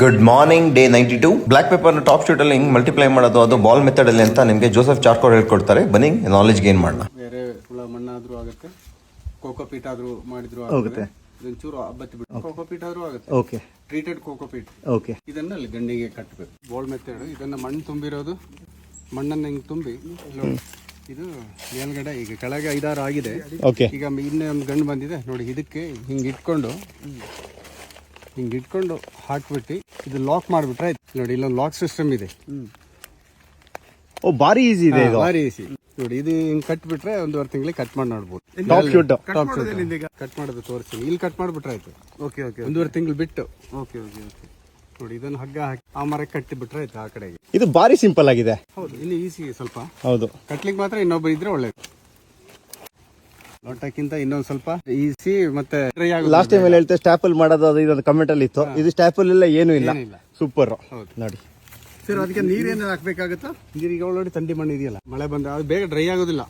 Good morning day 92 block ಪೇಪರ್ನ top sheet ಅಲ್ಲಿ ಹಿಂಗ್ ಮಲ್ಟಿಪ್ಲೈ ಮಾಡೋದು ಅದು ಬಾಲ್ ಮೆಥಡ್ ಅಲ್ಲಿ ಅಂತ ನಿಮಗೆ ಜೋಸೆಫ್ ಚಾರ್ಕೋರ್ ಹೇಳ್ಕೊಡ್ತಾರೆ. ಬನ್ನಿ ನಾಲೆಜ್ ಗೇನ್ ಮಾಡೋಣ. ಬೇರೆ ಹುಳ ಮಣ್ಣಾದ್ರೂ ಆಗುತ್ತೆ, ಕೋಕೋಪೀಟ್ ಆದ್ರೂ ಮಾಡಿದ್ರು ಆಗುತ್ತೆ, ಇದೊಂಚೂರು ಬತ್ತಿ ಬಿಟ್ಟು ಕೋಕೋಪೀಟ್ ಆದ್ರೂ ಆಗುತ್ತೆ. Okay, treated cocopeat. ಓಕೆ, ಇದನ್ನ ಅಲ್ಲಿ ಗಂಡಿಗೆ ಕಟ್ಟಬೇಕು. Ball method. ಇದನ್ನ ಮಣ್ಣು ತುಂಬಿರೋದು, ಮಣ್ಣನ್ನ ಹಿಂಗ್ ತುಂಬಿ ಇದು ಮೇಲ್ಗಡೆ ಈಗ ಕೆಳಗೆ 5-6 ಆಗಿದೆ. ಓಕೆ, ಈಗ ಇನ್ನೇ ಒಂದು ಗಂಡು ಬಂದಿದೆ ನೋಡಿ. ಇದಕ್ಕೆ ಹಿಂಗ್ ಇಟ್ಕೊಂಡು ಹಾಕ್ಬಿಟ್ಟು ಇದು ಲಾಕ್ ಮಾಡಿಬಿಟ್ರೆ ಆಯ್ತು. ನೋಡಿ ಇಲ್ಲೊಂದು ಲಾಕ್ ಸಿಸ್ಟಮ್ ಇದೆ. ಓ ಭಾರಿ ಈಸಿ ಇದೆ ಇದು. ಭಾರಿ ಈಸಿ ನೋಡಿ. ಇದು ಹಿಂಗ್ ಕಟ್ಬಿಟ್ರೆ 1.5 ತಿಂಗಳಿಗೆ ಕಟ್ ಮಾಡಿ ನೋಡ್ಬೋದು. ಟಾಪ್ ಶೂಟ್ ಕಟ್ ಮಾಡೋದು ತೋರಿಸ್ತೀನಿ. ಇಲ್ಲಿ ಕಟ್ ಮಾಡ್ಬಿಟ್ರೆ ಆಯ್ತು. ಓಕೆ ಓಕೆ 1.5 ತಿಂಗಳು ಬಿಟ್ಟು. ಓಕೆ ಓಕೆ ಓಕೆ ನೋಡಿ ಇದನ್ನು ಹಗ್ಗ ಹಾಕಿ ಆ ಮರಕ್ಕೆ ಕಟ್ಟಿಬಿಟ್ರೆ ಆಯ್ತು ಆ ಕಡೆಗೆ. ಇದು ಭಾರಿ ಸಿಂಪಲ್ ಆಗಿದೆ. ಹೌದು, ಇಲ್ಲಿ ಈಸಿ ಸ್ವಲ್ಪ. ಹೌದು, ಕಟ್ಲಿಕ್ಕೆ ಮಾತ್ರ ಇನ್ನೊಬ್ಬರು ಇದ್ರೆ ಒಳ್ಳೇದು. ಲೋಟಕ್ಕಿಂತ ಇನ್ನೊಂದು ಸ್ವಲ್ಪ ಈಸಿ ಮತ್ತೆ ಡ್ರೈ ಆಗುತ್ತೆ. ಲಾಸ್ಟ್ ಟೈಮ್ ಎಲ್ಲ ಹೇಳ್ತೇವೆ ಸ್ಟ್ಯಾಪಲ್ ಮಾಡೋದು ಅದು ಇದೊಂದು ಕಮೆಂಟ್ ಅಲ್ಲಿ ಇತ್ತು. ಇದು ಸ್ಟ್ಯಾಪಲ್ ಇಲ್ಲ, ಏನು ಇಲ್ಲ, ಸೂಪರ್. ಹೌದು ನೋಡಿ ಸರ್, ಅದಕ್ಕೆ ನೀರೇನು ಹಾಕ್ಬೇಕಾಗುತ್ತಾ? ನೀರಿಗೆ ಒಳಗಡೆ ಥಂಡಿ ಮಣ್ಣು ಇದೆಯಲ್ಲ, ಮಳೆ ಬಂದ ಅದು ಬೇಗ ಡ್ರೈ ಆಗೋದಿಲ್ಲ.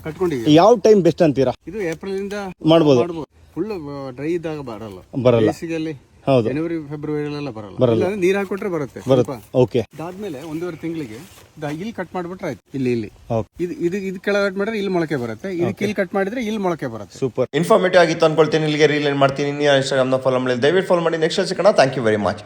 ಕಟ್ಕೊಂಡಿದ್ದೀವಿ. ಯಾವ ಟೈಮ್ ಬೆಸ್ಟ್ ಅಂತೀರಾ? ಇದು ಏಪ್ರಿಲ್ ಇಂದ ಮಾಡ್ಬೋದು. ಫುಲ್ ಡ್ರೈ ಇದ್ದಾಗ ಬರಲ್ಲ. ಬೇಸಿಗೆಯಲ್ಲಿ ಹೌದು, ಜನವರಿ ಫೆಬ್ರವರಿಲೆಲ್ಲ ಬರಲ್ಲ. ನೀರ್ ಹಾಕೊಟ್ರೆ ಬರುತ್ತೆ. ಓಕೆ, ಅದಾದ್ಮೇಲೆ 1.5 ತಿಂಗಳಿಗೆ ಇಲ್ಲಿ ಕಟ್ ಮಾಡ್ಬಿಟ್ರೆ ಆಯ್ತು. ಇಲ್ಲಿ ಓಕೆ. ಇದು ಕೆಳಗೆ ಕಟ್ ಮಾಡಿದ್ರೆ ಇಲ್ಲಿ ಮೊಳಕೆ ಬರುತ್ತೆ. ಇದಕ್ಕೆ ಇಲ್ಲಿ ಕಟ್ ಮಾಡಿದ್ರೆ ಇಲ್ಲಿ ಮೊಳಕೆ ಬರುತ್ತೆ. ಸೂಪರ್ ಇನ್ಫಾರ್ಮೇಟಿವ್ ಆಗಿತ್ತು ಅನ್ಕೊಳ್ತೀನಿ. ಇಲ್ಲಿಗೆ ರೀಲ್ ಮಾಡ್ತೀನಿ. ಇನ್ಸ್ಟಾಗ್ರಾಮ್ ನ ಫಾಲೋ ಮಾಡಿ, ದಯವಿಟ್ಟು ಫಾಲೋ ಮಾಡಿ. ನೆಕ್ಸ್ಟ್ ಸಿಗೋಣ. Thank you very much.